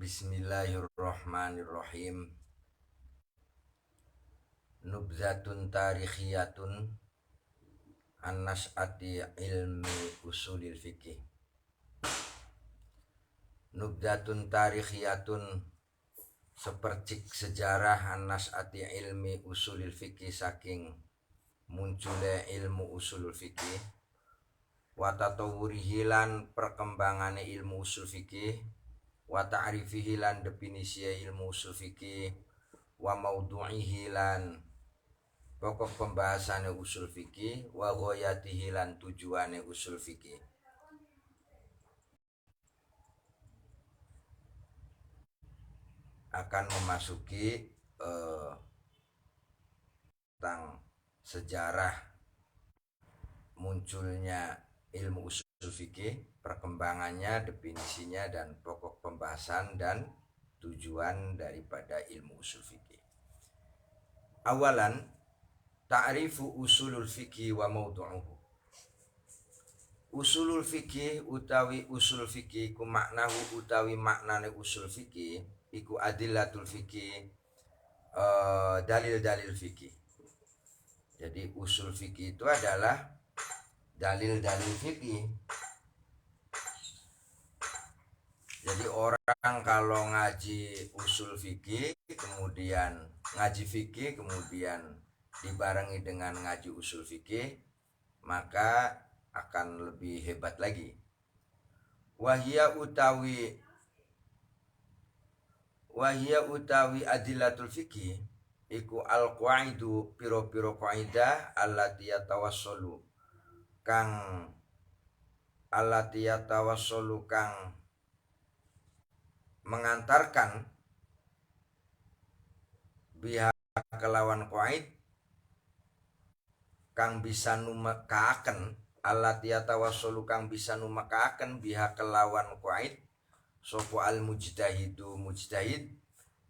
Bismillahirrahmanirrahim. Nubzatun tarikhiyatun an nas'ati ilmi usulil fikih. Nubzatun tarikhiyatun, sepercik sejarah an nas'ati ilmi usulil fikih, saking munculnya ilmu usulul fikih. Wa tatawwurihi lan perkembangane ilmu usul fikih. Wa ta'rifihi lan definisi ilmu usul fikih. Wa maudhu'ihi lan pokok pembahasannya usul fikih. Wa ghayatihi lan tujuannya usul fikih. Akan memasuki tentang sejarah munculnya ilmu usul fikih, perkembangannya, definisinya, dan pokok pembahasan dan tujuan daripada ilmu usul fikih. Awalan, ta'rifu usulul fikih wa mawdu'uhu. Usulul fikih utawi usul fikih ku maknahu utawi maknane usul fikih iku adillatul fikih, dalil-dalil fikih. Jadi usul fikih itu adalah dalil-dalil fikih. Jadi orang kalau ngaji usul fikih, kemudian ngaji fikih, kemudian dibarengi dengan ngaji usul fikih, maka akan lebih hebat lagi. Wahia utawi adillatul fikih iku al-qaidu, piro-piro qaidah allati yatawassalu kang mengantarkan biha kelawan qaid kang bisa numekaaken, allati yatawassalu kang bisa numekaaken biha kelawan qaid sopo al mujtahidu mujtahid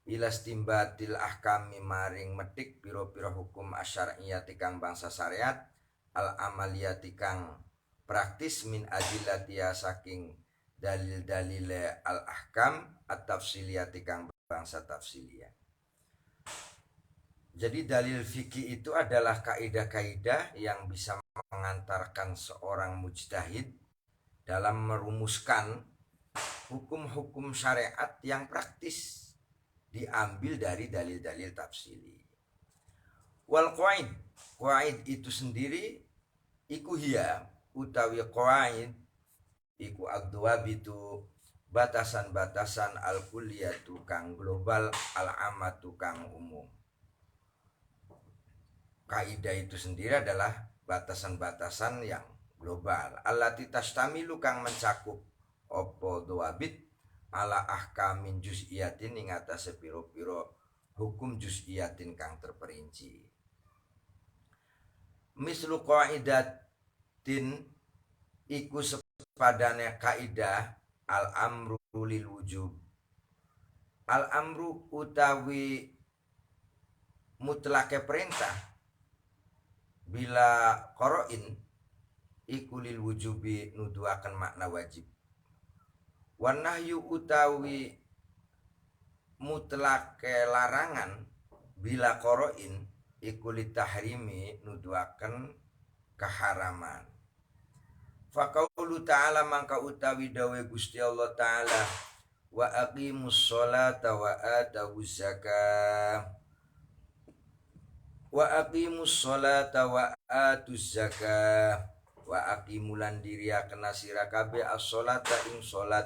ila istimbatil ahkami maring metik piro-piro hukum asyariyati kang bangsa syariat, al amaliyati kang praktis, min adillatia saking dalil-dalile al ahkam at tafsiliyati kang bangsa tafsiliyah. Jadi dalil fikih itu adalah kaidah-kaidah yang bisa mengantarkan seorang mujtahid dalam merumuskan hukum-hukum syariat yang praktis, diambil dari dalil-dalil tafsili. Wal qaid itu sendiri iku hiya utawi qaid iku adwabitu, batasan-batasan al kulliyatu kang global, al amatu kang umum. Kaidah itu sendiri adalah batasan-batasan yang global, allati tastamilu kang mencakup opo dwabit ala ahkamin juz'iyatin ing atase piro-piro hukum juz'iyatin kang terperinci. Mislu qaidatin iku sepadane kaidah al amru lil wujub. Al amru utawi mutlake perintah bila qoro'in iku lil wujubi nuduhaken makna wajib. Wan nahyu utawi mutlake larangan bila qoro'in iku litahrimi nuduhaken keharaman. Faqaulu ta'ala mangka utawi dawe Gusti Allah ta'ala, wa aqimus sholata wa atawuz zakah. Wa aqimus sholata wa atuz zakah. Wa aqimulan diriaken sira kabeh as-sholata ing salat,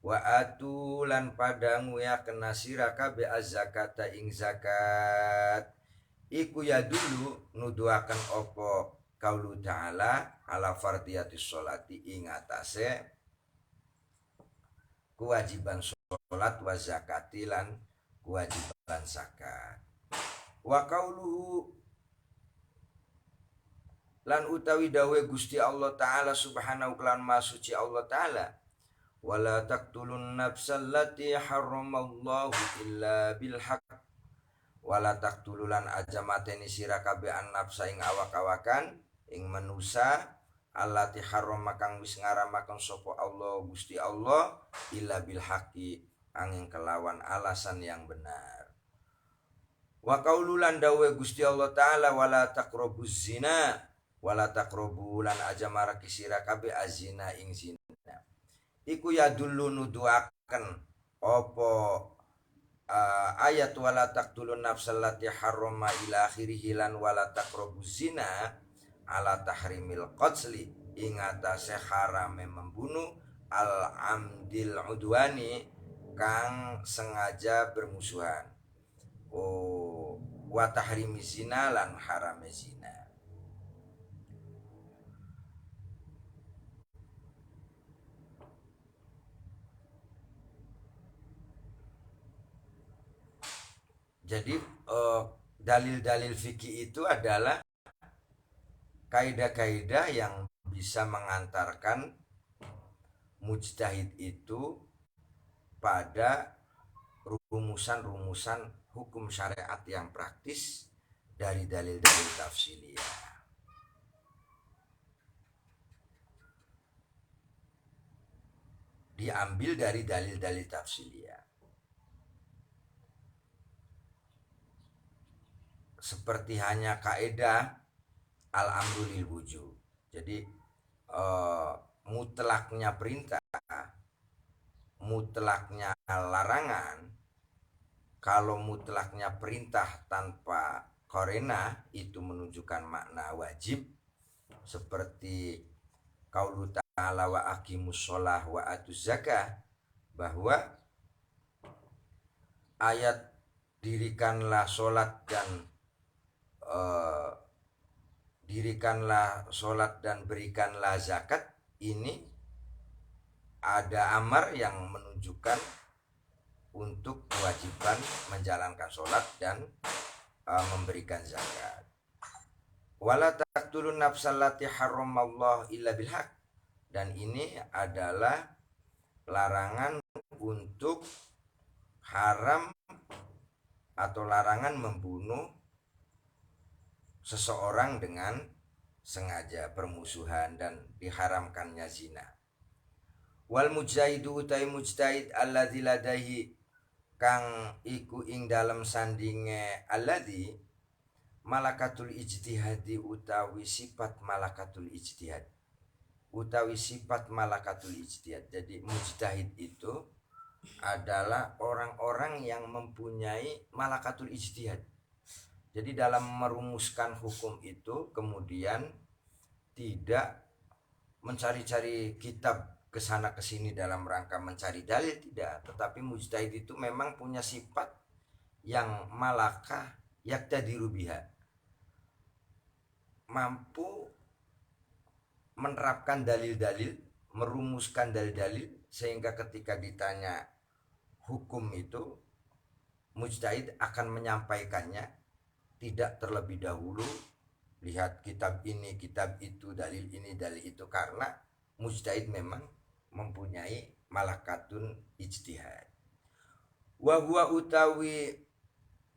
wa atulan padangu ya kena sira kabeh az-zakata ing zakat. Iku ya dulu nuduhaken opo qaulu ta'ala ala fardiyatis sholati ing atase kewajiban sholat wa zakati lan kewajiban zakat. Wa qauluhu lan utawi dawe Gusti Allah Ta'ala subhanahu lan masuci Allah Ta'ala, wala taqtulun nafsallati harramallahu illa bilhaq. Wala taqtululan aja mateni sira kabeh an nafsa ing awak-awakan ing manusa allati harrama kang wis ngaramaken sapa Allah Gusti Allah illa bil haqqi angin kelawan alasan yang benar. Wa qaululan dawe Gusti Allah taala wala taqrabuz zina wala taqrabu lan aja maraki sira kabeh azina ing zina. Iku ya dulu nuduaken opo ayat wala taqtulun nafsal lati harrama ila akhirih lan wala taqrabuz zina ala tahrimil qatli ing atase harame membunuh al amdil udwani kang sengaja bermusuhan. Wa tahrimi zina lan harame zina. Jadi dalil-dalil fikih itu adalah kaidah-kaidah yang bisa mengantarkan mujtahid itu pada rumusan-rumusan hukum syariat yang praktis dari dalil-dalil tafsiliyah. Diambil dari dalil-dalil tafsiliyah. Seperti hanya kaidah al-amru lil wujub. Jadi mutlaknya perintah, mutlaknya larangan. Kalau mutlaknya perintah tanpa qarina itu menunjukkan makna wajib, seperti qaulu ta'ala wa aqimus shalah wa atuz zakah, bahwa ayat dirikanlah sholat dan berikanlah zakat ini ada amar yang menunjukkan untuk kewajiban menjalankan sholat dan memberikan zakat. Wala taqtulun nafsal lati harramallahu illa bilhaq, dan ini adalah larangan untuk haram atau larangan membunuh seseorang dengan sengaja, permusuhan, dan diharamkannya zina. Wal mujtahidu utai mujtahid alladzi ladaihi kang iku ing dalam sandinge alladzi malakatul ijtihadi utawi sifat malakatul ijtihad. Jadi mujtahid itu adalah orang-orang yang mempunyai malakatul ijtihad. Jadi dalam merumuskan hukum itu kemudian tidak mencari-cari kitab kesana kesini dalam rangka mencari dalil, tidak. Tetapi mujtahid itu memang punya sifat yang malakah yaktadiru biha, mampu menerapkan dalil-dalil, merumuskan dalil-dalil, sehingga ketika ditanya hukum itu mujtahid akan menyampaikannya tidak terlebih dahulu lihat kitab ini, kitab itu, dalil ini, dalil itu, karena mujtahid memang mempunyai malakatun ijtihad. Wa huwa utawi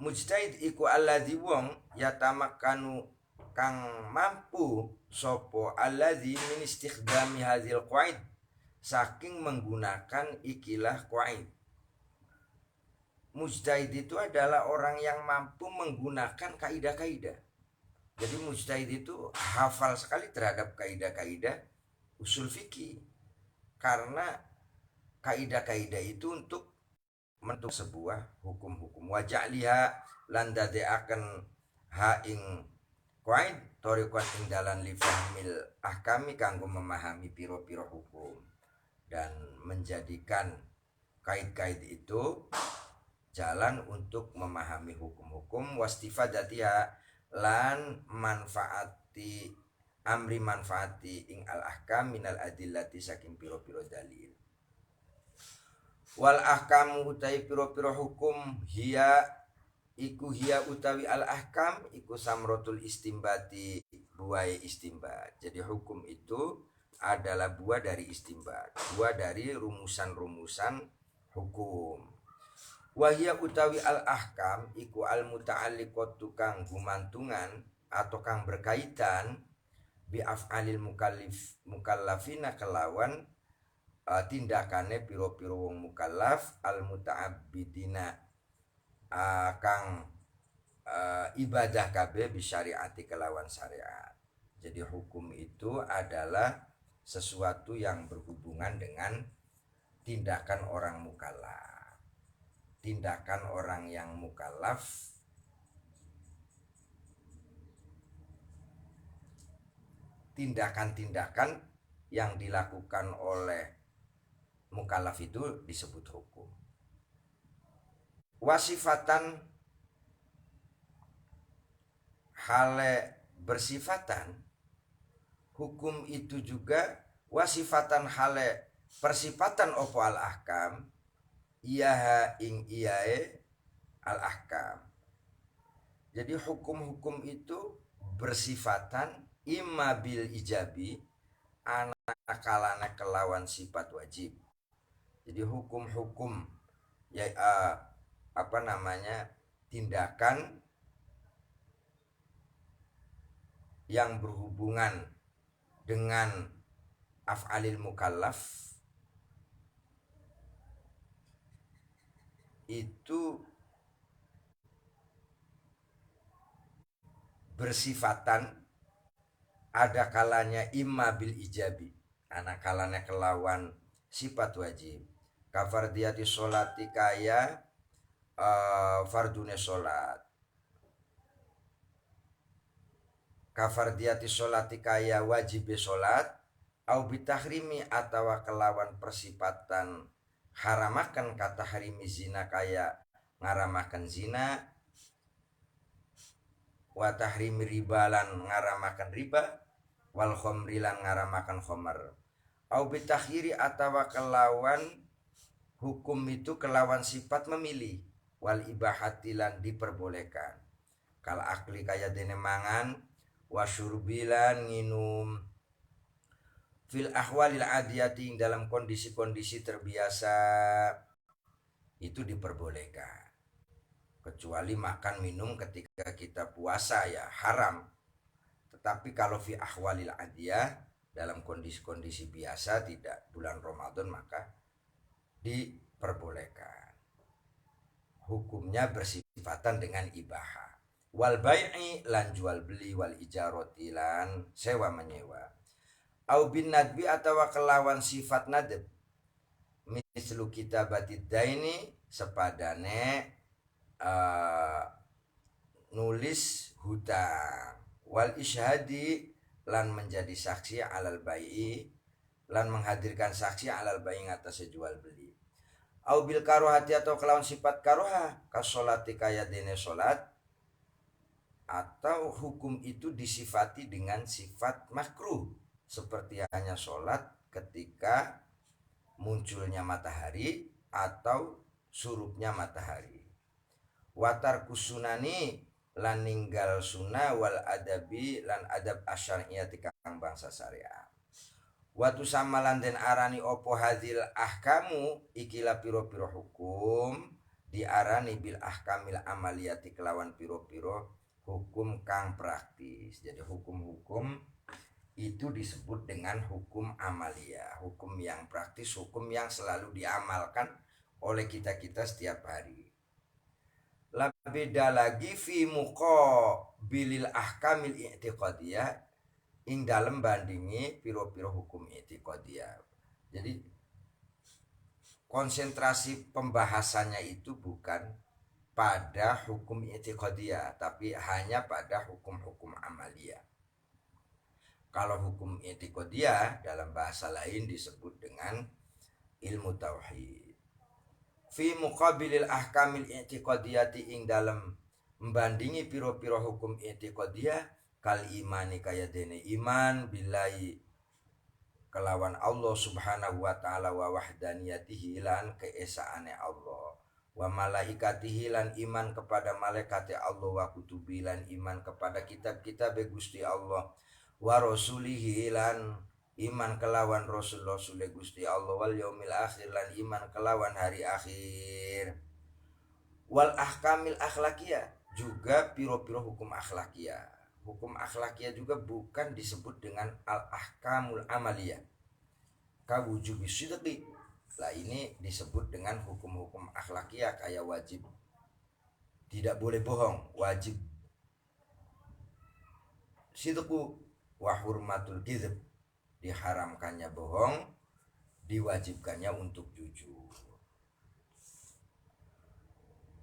mujtahid iku alladzi wong yatamakkanu kang mampu sopo alladzi min istikhdami hadzal qaid, saking menggunakan ikilah qaid. Mujtahid itu adalah orang yang mampu menggunakan kaidah-kaidah. Jadi mujtahid itu hafal sekali terhadap kaidah-kaidah usul fikih, karena kaidah-kaidah itu untuk menentukan sebuah hukum-hukum. Wajah liha lan dadeaken ha ing qaid thariqan ing dalan li fahmil ahkami kanggo memahami piro-piro hukum, dan menjadikan kait-kait itu jalan untuk memahami hukum-hukum. Wastifadatiha lan manfaati amri manfaati ing al ahkam minal adillati saking piro-piro dalil. Wal ahkamu utai piro-piro hukum hiya utawi al ahkam iku samrotul istimbati, buah istimbat. Jadi hukum itu adalah buah dari istimbat, buah dari rumusan-rumusan hukum. Wahia utawi al ahkam iku al muta'alliqatu kang gumantungan atau kang berkaitan bi af'alil mukallafina kelawan tindakane piro-piro wong mukallaf al muta'abbidina kang ibadah kabeh bisyariati kelawan syariat. Jadi hukum itu adalah sesuatu yang berhubungan dengan tindakan orang mukallaf. Tindakan orang yang mukallaf tindakan-tindakan yang dilakukan oleh mukallaf itu disebut hukum. Wasifatan hale bersifatan, hukum itu juga wasifatan hale persifatan opo al ahkam iyaha ing iyae al ahkam. Jadi hukum-hukum itu bersifatan imma bil ijabi anakalana kelawan sifat wajib. Jadi hukum-hukum ya tindakan yang berhubungan dengan af'alil mukallaf itu bersifatan ada kalanya imma bil ijabi, ana kalanya kelawan sifat wajib. Kafardiyati sholati kaya fardune sholat. Kafardiyati sholati kaya wajib sholat au bitahrimi atawa kelawan persifatan haramakan kata harimi zina kaya ngaramakan zina wa tahrimi ribalan ngaramakan riba wal khomrilan ngaramakan khomer au bitakhiri atawa kelawan hukum itu kelawan sifat memilih wal ibahatilan diperbolehkan kal akli kaya dene mangan wasyurbilan nginum fil ahwalil adiyati dalam kondisi-kondisi terbiasa itu diperbolehkan, kecuali makan minum ketika kita puasa ya haram. Tetapi kalau fi ahwalil adiyah dalam kondisi-kondisi biasa tidak bulan Ramadan maka diperbolehkan. Hukumnya bersifatan dengan ibaha. Wal bai'i lan jual beli wal ijaroti lan sewa menyewa. Au bin nadbi atawa kelawan sifat nadb. Mislu kitabatid daini sepadane nulis hutang wal isyhadi lan menjadi saksi alal bai'i lan menghadirkan saksi alal bai'i atas jual beli. Au bil karohati atau kelawan sifat karoha kasolati kaya dene solat atau hukum itu disifati dengan sifat makruh seperti hanya sholat ketika munculnya matahari atau surupnya matahari. Watar kusunani lan ninggal sunnah wal adabi lan adab asyariyati kang bangsa syariah. Watu samalan den arani opo hadil ahkamu ikilah piro-piro hukum diarani bil ahkamil amaliyati kelawan piro-piro hukum kang praktis. Jadi hukum-hukum itu disebut dengan hukum amalia, hukum yang praktis, hukum yang selalu diamalkan oleh kita-kita setiap hari. Beda lagi fi muqabilil ahkamil i'tiqadiyah ing dalam bandingi piro-piro hukum i'tiqadiyah. Jadi konsentrasi pembahasannya itu bukan pada hukum i'tiqadiyah tapi hanya pada hukum-hukum amaliyah. Kalau hukum i'tiqadiyah dalam bahasa lain disebut dengan ilmu tauhid. Fi muqabilil ahkamil i'tiqadiyati ing dalam membandingi piro-piro hukum i'tiqadiyah kal imani kaya dene iman billahi kelawan Allah subhanahu wa ta'ala wa wahdaniyatihi lan keesaane Allah wa malaikatihi lan iman kepada malaikat Allah wa kutubi lan iman kepada kitab-kitab Gusti Allah wa rasulihi lan iman kelawan rasul-rasul Gusti Allah wal yaumil akhir lan iman kelawan hari akhir wal ahkamil akhlakiyah juga piro-piro hukum akhlakiyah. Hukum akhlakiyah juga bukan disebut dengan al ahkamul amaliyah kawujubi sidqi. Lah ini disebut dengan hukum-hukum akhlakiyah kayak wajib tidak boleh bohong, wajib sidqu wa hurmatul kizib, diharamkannya bohong, diwajibkannya untuk jujur.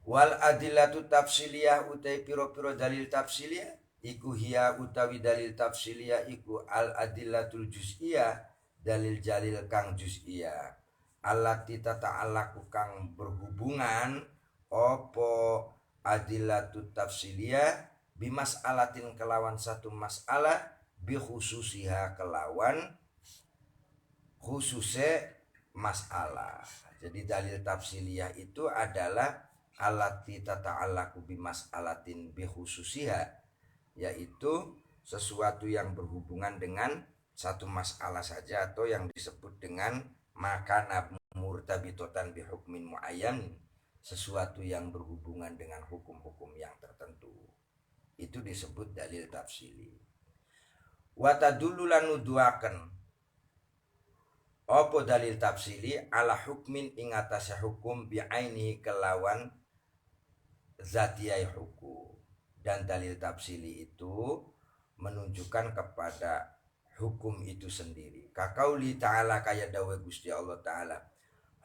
Wal adillatu tafsiliyah utai piro-piro dalil tafsiliyah iku hiya utawi dalil tafsiliyah iku al adillatul juz'iyah, dalil jalil kang juz'iyah, allati tata'allaqu kang berhubungan opo adillatut tafsiliyah bimas alatin kelawan satu masalah bi khususiha kelawan khususe masalah. Jadi dalil tafsiliyah itu adalah allati tata'allaqu bimas alatin bi khususiha, yaitu sesuatu yang berhubungan dengan satu masalah saja atau yang disebut dengan makana murtabitotan bi hukmin muayyan, sesuatu yang berhubungan dengan hukum-hukum yang tertentu, itu disebut dalil tafsili. Wa tadullu lan nuduaken apa dalil tafsili ala hukmin ing atase hukum bi aini kelawan zatiyai hukum. Dan dalil tafsili itu menunjukkan kepada hukum itu sendiri. Kaqauli ta'ala, kaya dawe Gusti Allah Ta'ala,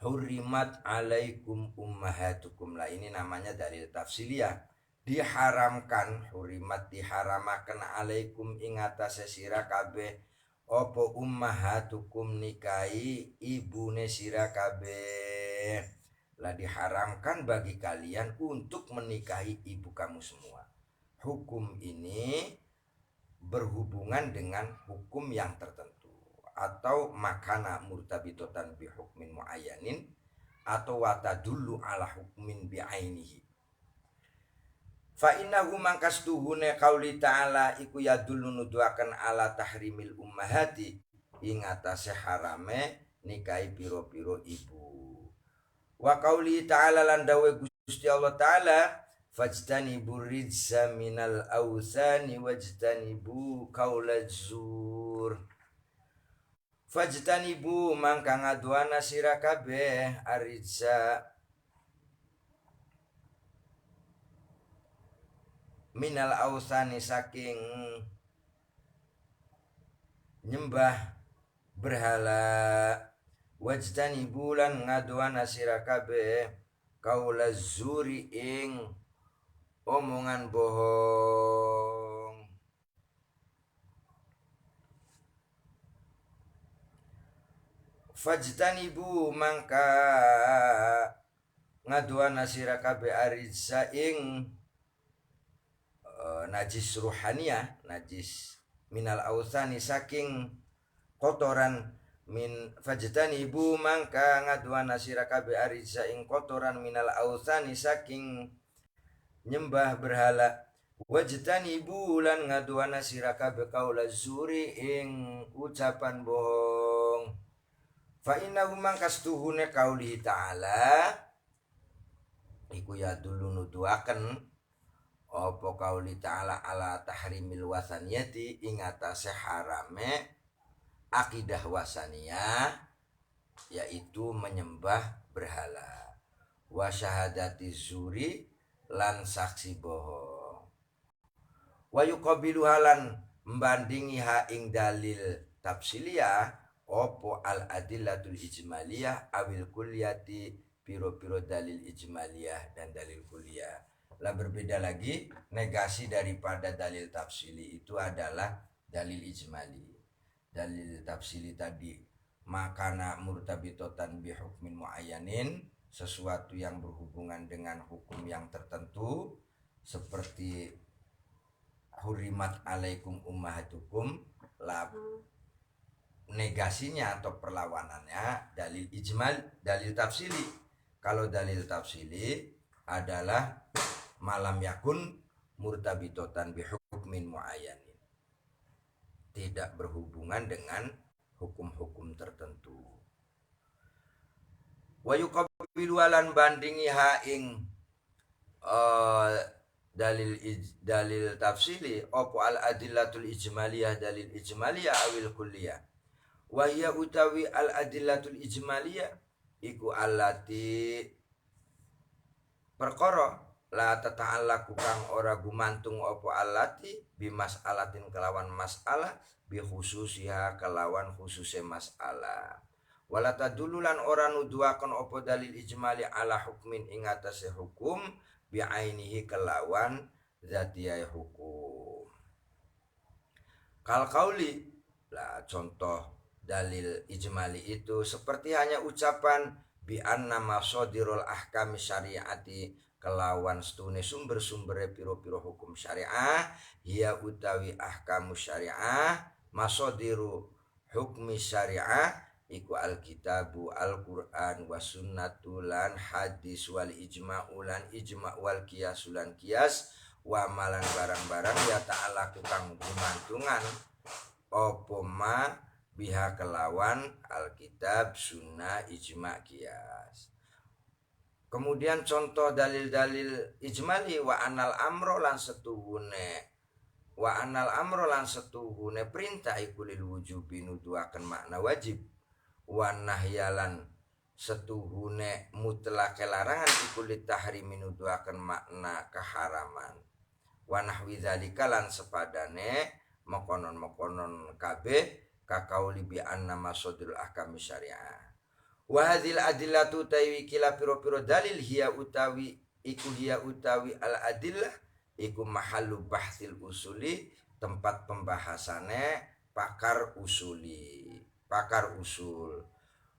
hurrimat alaikum ummahatukum. Lah ini namanya dalil tafsiliyah. Diharamkan, hurrimat diharamakan alaikum ing atase sira kabeh opo ummahatukum nikahi ibune sira kabeh. Lah diharamkan bagi kalian untuk menikahi ibu kamu semua. Hukum ini berhubungan dengan hukum yang tertentu atau makana murtabitotan bi hukmin muayyanin atau watadullu ala hukmin bi ainihi. Fa innahu mangkastuhune qauli ta'ala iku yadullu nuduaken ala tahrimil ummahati ing atase harame nikahi piro-piro ibu. Wa qauli ta'ala lan dawe Gusti Allah Ta'ala, fajtanibu rijsa minal awsani wajtanibu qaulaz zur. Fajtanibu mangka ngaduana sira kabeh arijsa minal awsani saking nyembah berhala, wajtanibu lan ngaduana sira kabeh qaulaz zuri ing omongan bohong. Fajtanibu mangka ngaduana sira kabeh arijsa ing najis ruhaniyah, najis minal ausani saking kotoran min. Fajtanibu mangka ngaduana sira kabeh arijsa ing kotoran minal ausani saking nyembah berhala, wajtanibu lan ngaduana sira kabeh qaulaz zuri ing ucapan bohong. Fa innahu mangkastuhune qauli ta'ala iku yadullu nuduaken apa qauli ta'ala ala tahrimil wasaniyati ing atase harame akidah wasaniyah, yaitu menyembah berhala, wa syahadati zuri lan saksi bohong, wa yuqabilu halan membandingi ha ing dalil tafsiliyah opo al adillatul ijmaliyah awil kulliyati, piro-piro dalil ijmaliyah dan dalil kulliyah. Lah berbeda lagi negasi daripada dalil tafsili itu adalah dalil ijmali. Dalil tafsili tadi makana murtabitotan bi hukmin muayyanin, sesuatu yang berhubungan dengan hukum yang tertentu seperti hurimat alaikum ummahatukum. Lah negasinya atau perlawanannya dalil ijmal, dalil tafsili. Kalau dalil tafsili adalah malam yakun murtabitotan bi hukmin muayyanin, tidak berhubungan dengan hukum-hukum tertentu. Wa yuqabilu alan bandingi ha ing dalil tafsili opo al adillatul ijmaliyah, dalil ijmaliyah awil kulliyah, Wa hiya utawi al adillatul ijmaliyah iku allati perkara la tata'allaqu kang ora gumantung apa allati bimas alatin kelawan masalah bi khususiha kelawan khususe masalah. Wala tadululan ora nuduhaken apa dalil ijmali ala hukmin ing atase hukum bi ainihi kelawan zatiyai hukum. Kal qauli lah contoh dalil ijmali itu seperti hanya ucapan bi anna masadirul ahkam syariati kelawan stune sumber-sumbere piro-piro hukum syariah ya utawi ahkamu syariah masadiru hukmi syariah iku alkitabu alquran wa sunnatulan hadis wal ijma'u lan ijma' wal qiyasulan qiyas wa malan barang-barang ya ta'ala kang gumantungan opo ma biha kelawan alkitab sunnah ijma' qiyas. Kemudian contoh dalil-dalil ijmali wa anal amro lan setuhune perintah iku lil wujubi nuduhaken makna wajib wa nahyalan setuhune mutlaq larangan iku lit tahrimi nuduhaken makna keharaman wa nahwi zalika lan sepadane mekonon kabeh kakauli bi anna masdurul ahkam syariah. Wa hadhil adillatu taywi kila piro-piro dalil hiya utawi al adillah iku mahallu bahsil usuli tempat pembahasannya pakar usul.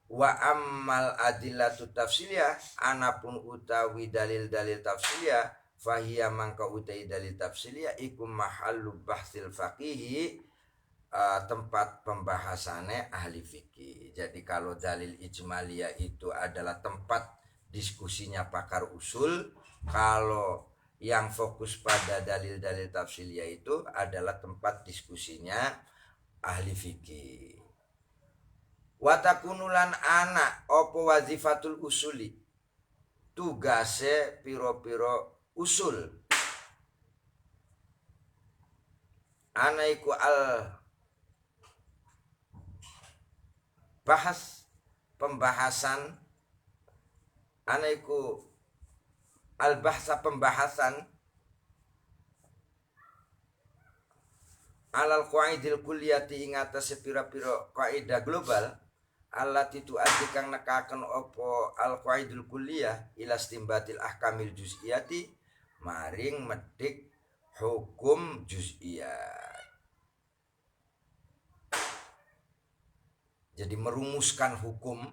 Wa ammal adillatu tafsiliyah anapun utawi dalil-dalil tafsiliyah fahiya mangka utai dalil tafsiliyah iku mahallu bahsil faqihi tempat pembahasannya ahli fikih. Jadi kalau dalil ijmaliyah itu adalah tempat diskusinya pakar usul, kalau yang fokus pada dalil-dalil tafsiliyah itu adalah tempat diskusinya ahli fikih. Watakunulan anak opo wazifatul usuli tugase piro-piro usul anaiku al pembahasan anaiku al-bahsa pembahasan alal qaidil kulliyati ing atase pira-pira kaidah global allati tu'addi kang nekaken apa al-qaidul kulliyah ila istimbatil ahkamil juz'iyati maring medik hukum juz'iyah. Jadi merumuskan hukum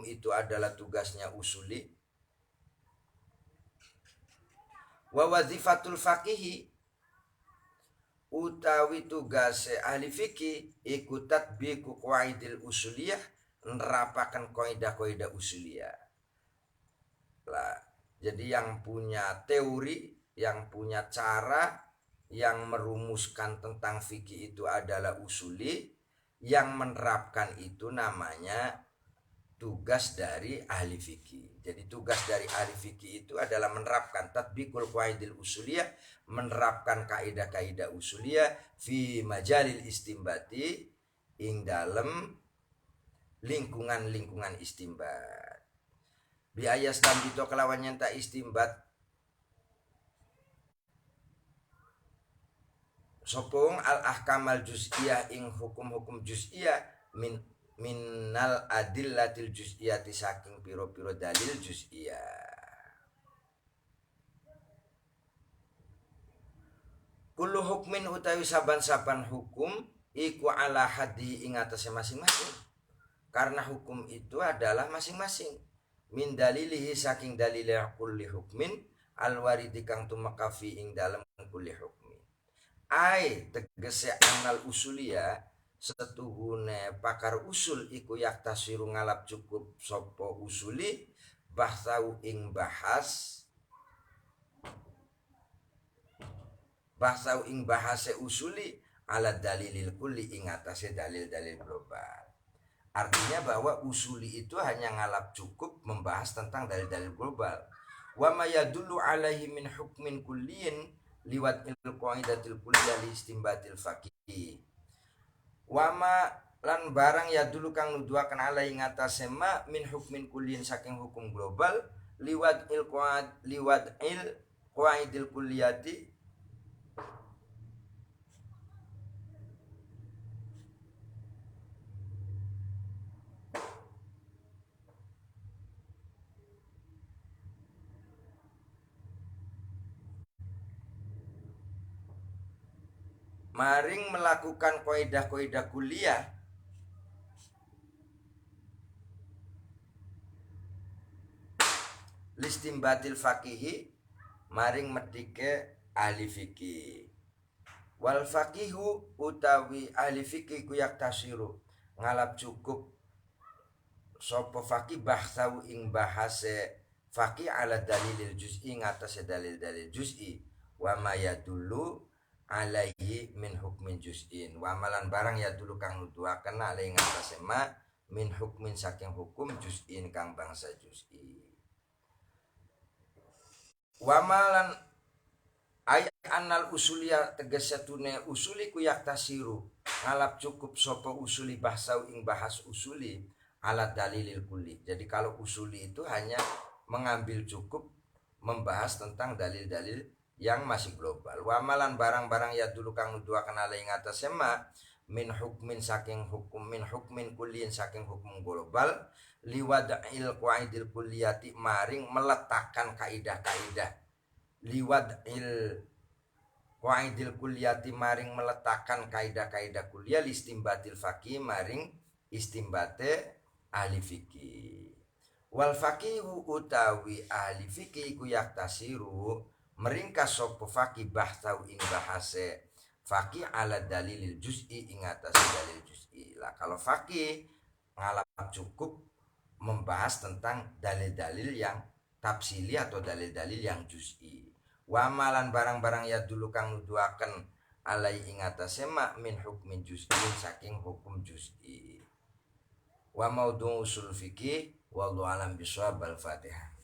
itu adalah tugasnya usuli. Wa wazifatul faqihi utawi tugase ahli fikih iku tatbiqu qawaidil usuliyah nerapaken kaidah-kaidah usuliyah. Lah, jadi yang punya teori, yang punya cara yang merumuskan tentang fikih itu adalah usuli, yang menerapkan itu namanya tugas dari ahli fikih. Jadi tugas dari ahli fikih itu adalah menerapkan tatbiqul qawaidil usuliyah, menerapkan kaidah-kaidah usuliyah fi majalil istimbati ing dalem lingkungan istimbat. Bi ayas tambito kelawan nyenta istimbat sopong al ahkamal juz'iyah ing hukum-hukum juz'iyah minal adillatil juz'iyati saking piro-piro dalil juz'iyah. Kullu hukmin utawi saban-saban hukum iku ala haddi ing atase masing-masing. Karena hukum itu adalah masing-masing. Min dalilihi saking dalile kulli hukmin alwaridi kang tumekafi ing dalem kulli hukmin. Ai tegese anal usulia setuhune pakar usul iku yaktasiru ngalap cukup sopo usuli bahsau ing bahase usuli ala dalilil kulli ing atase dalil-dalil global. Artinya bahwa usuli itu hanya ngalap cukup membahas tentang dalil-dalil global. Wa ma yadullu alaihi min hukmin kulliyin liwat il qaidatil kulliyah li istimbatil faqih. Wama lan barang ya dulu kang nuduhaken alai ngatasé ma min hukmin kullin saking hukum global liwad il qaidil kulliyati maring melakukan kaidah-kaidah kuliah listimbatil fakihi maring medike ahli fikih. Wal fakihu utawi ahli fikih kuyak tasiru ngalap cukup sapa fakih bahsau ing bahase fakih ala dalilil juz'i ngatasé dalil-dalil juz'i wa ma yadullu alaihi min hukmin juz'in wa malan barang ya dulu kang nuduhaken alaihi ngatasé ma min hukmin saking hukum juz'in kang bangsa juz'i wa malan ay anal usulia tegese tune usuli ku yaktasiru ngalap cukup sopo usuli bahsau ing bahas usuli ala dalilil kulli. Jadi kalau usuli itu hanya mengambil cukup membahas tentang dalil-dalil yang masih global. Wa malan barang-barang ya dulu kang nuduhaken ala ing atase ma min hukmin saking hukum min hukmin kullin saking hukum global liwad'il qaidil kulliyati maring meletakkan kaidah-kaidah liwad'il qaidil kulliyati maring meletakkan kaidah-kaidah kuliah listimbatil faqih maring istimbate ahli fikih. Wal faqihu utawi ahli fikih ku yaktasiru meringkas sapa faqih bahtau ing bahase faqih ala dalilil juz'i ing atas dalil juz'i. Lah kalau faqih ngalap cukup membahas tentang dalil-dalil yang tafsili atau dalil-dalil yang juz'i. Wa malan barang-barang ya dulu kang nuduhaken alai ing atase ma min hukmin juz'i saking hukum juz'i. Wa maudhu usul fikih wallahu alam bisawab. Al-Fatihah.